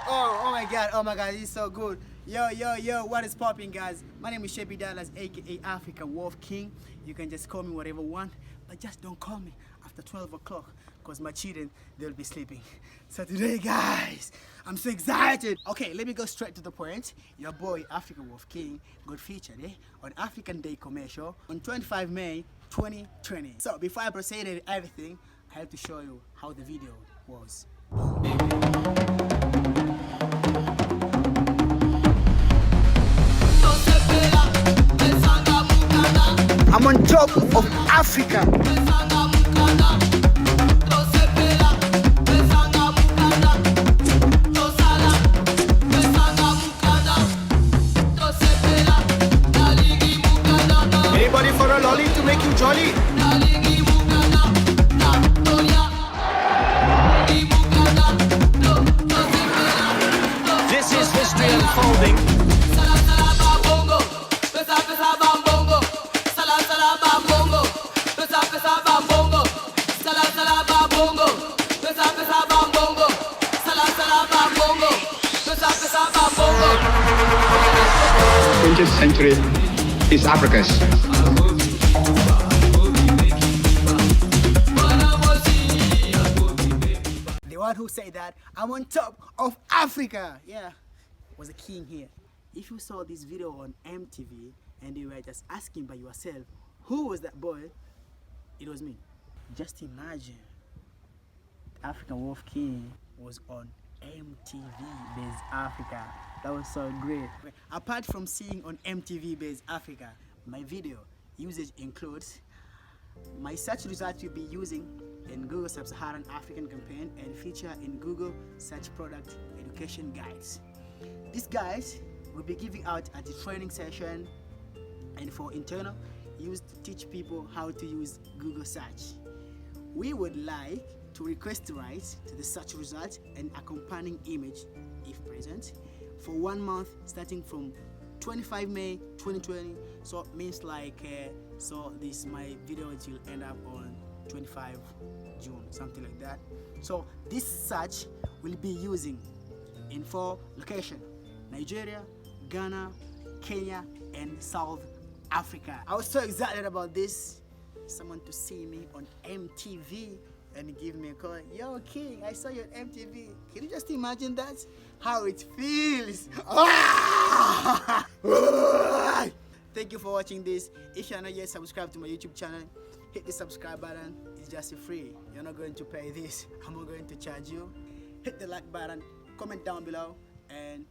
Oh my god, this is so good. Yo, what is popping, guys? My name is Shebi Dallas, aka Africa Wolf King. You can just call me whatever you want, but just don't call me after 12 o'clock, because my children, they'll be sleeping. So today, guys, I'm so excited. Okay, let me go straight to the point. Your boy, Africa Wolf King, got featured on African Day commercial on 25 May 2020. So before I proceed with everything, I have to show you how the video was. I'm on top of Africa. Anybody for a lolly to make you jolly? This is history unfolding. The 20th century is Africa's. The one who said that I'm on top of Africa, was a king here. If you saw this video on MTV and you were just asking by yourself, who was that boy? It was me. Just imagine, African Wolf King was on MTV Based Africa. That was so great. Apart from seeing on MTV Based Africa, my video usage includes my search results will be using in Google Sub-Saharan African campaign and feature in Google search product education guides. These guides will be giving out at the training session and for internal used to teach people how to use Google search. We would like to request rights to the search results and accompanying image, if present, for 1 month starting from 25 May 2020. So it means like, so this my video will end up on 25 June, something like that. So this search will be using in 4 locations: Nigeria, Ghana, Kenya, and South Africa. I was so excited about this. Someone to see me on MTV and give me a call. Yo, King, I saw you on MTV. Can you just imagine that? How it feels. Thank you for watching this. If you're not yet subscribed to my YouTube channel, hit the subscribe button. It's just free. You're not going to pay this. I'm not going to charge you. Hit the like button, comment down below, and